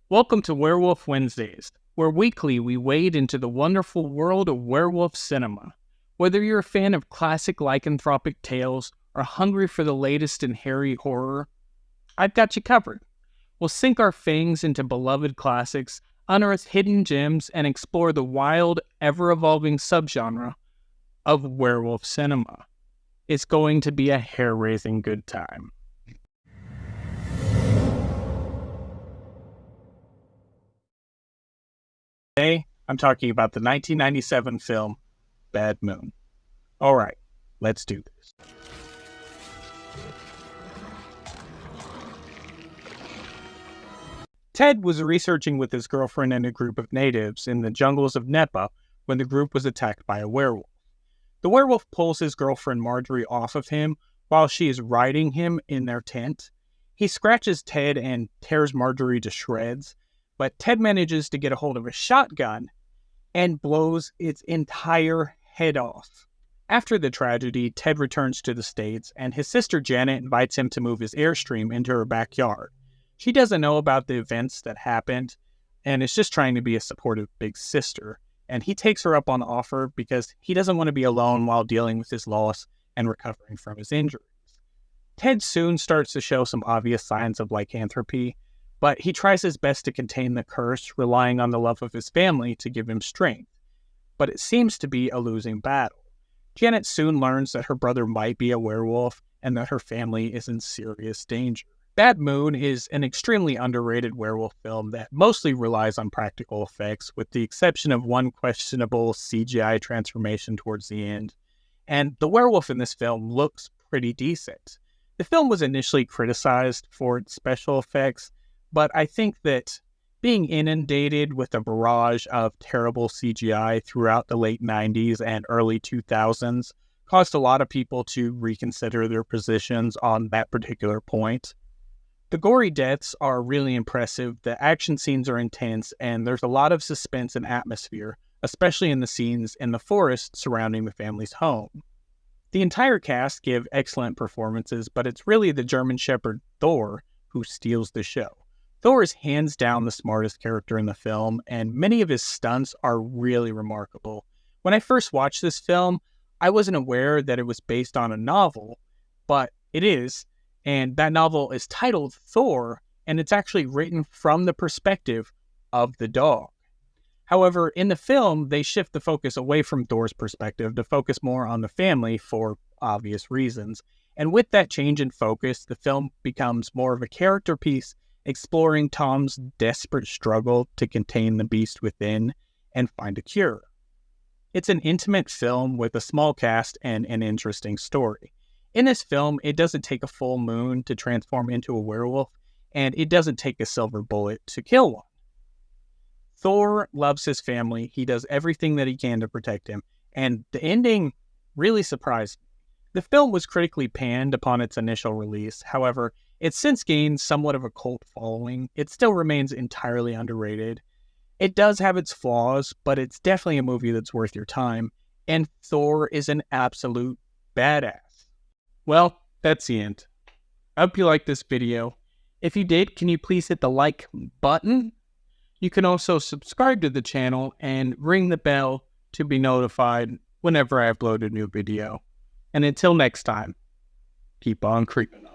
Welcome to Werewolf Wednesdays, where weekly we wade into the wonderful world of werewolf cinema. Whether you're a fan of classic lycanthropic tales or hungry for the latest in hairy horror, I've got you covered. We'll sink our fangs into beloved classics, unearth hidden gems, and explore the wild, ever-evolving subgenre of werewolf cinema. It's going to be a hair-raising good time. Today, I'm talking about the 1997 film, Bad Moon. Alright, let's do this. Ted was researching with his girlfriend and a group of natives in the jungles of Nepa when the group was attacked by a werewolf. The werewolf pulls his girlfriend Marjorie off of him while she is riding him in their tent. He scratches Ted and tears Marjorie to shreds, but Ted manages to get a hold of a shotgun and blows its entire head off. After the tragedy, Ted returns to the States, and his sister Janet invites him to move his Airstream into her backyard. She doesn't know about the events that happened, and is just trying to be a supportive big sister, and he takes her up on the offer because he doesn't want to be alone while dealing with his loss and recovering from his injuries. Ted soon starts to show some obvious signs of lycanthropy, but he tries his best to contain the curse, relying on the love of his family to give him strength. But it seems to be a losing battle. Janet soon learns that her brother might be a werewolf and that her family is in serious danger. Bad Moon is an extremely underrated werewolf film that mostly relies on practical effects, with the exception of one questionable CGI transformation towards the end. And the werewolf in this film looks pretty decent. The film was initially criticized for its special effects, but I think that being inundated with a barrage of terrible CGI throughout the late 90s and early 2000s caused a lot of people to reconsider their positions on that particular point. The gory deaths are really impressive, the action scenes are intense, and there's a lot of suspense and atmosphere, especially in the scenes in the forest surrounding the family's home. The entire cast give excellent performances, but it's really the German Shepherd Thor who steals the show. Thor is hands down the smartest character in the film, and many of his stunts are really remarkable. When I first watched this film, I wasn't aware that it was based on a novel, but it is, and that novel is titled Thor, and it's actually written from the perspective of the dog. However, in the film, they shift the focus away from Thor's perspective to focus more on the family for obvious reasons. And with that change in focus, the film becomes more of a character piece, exploring Tom's desperate struggle to contain the beast within and find a cure. It's an intimate film with a small cast and an interesting story. In this film, it doesn't take a full moon to transform into a werewolf, and it doesn't take a silver bullet to kill one. Thor loves his family, he does everything that he can to protect him, and the ending really surprised me. The film was critically panned upon its initial release, however, it's since gained somewhat of a cult following. It still remains entirely underrated. It does have its flaws, but it's definitely a movie that's worth your time, and Thor is an absolute badass. Well, that's the end. I hope you liked this video. If you did, can you please hit the like button? You can also subscribe to the channel and ring the bell to be notified whenever I upload a new video. And until next time, keep on creeping on.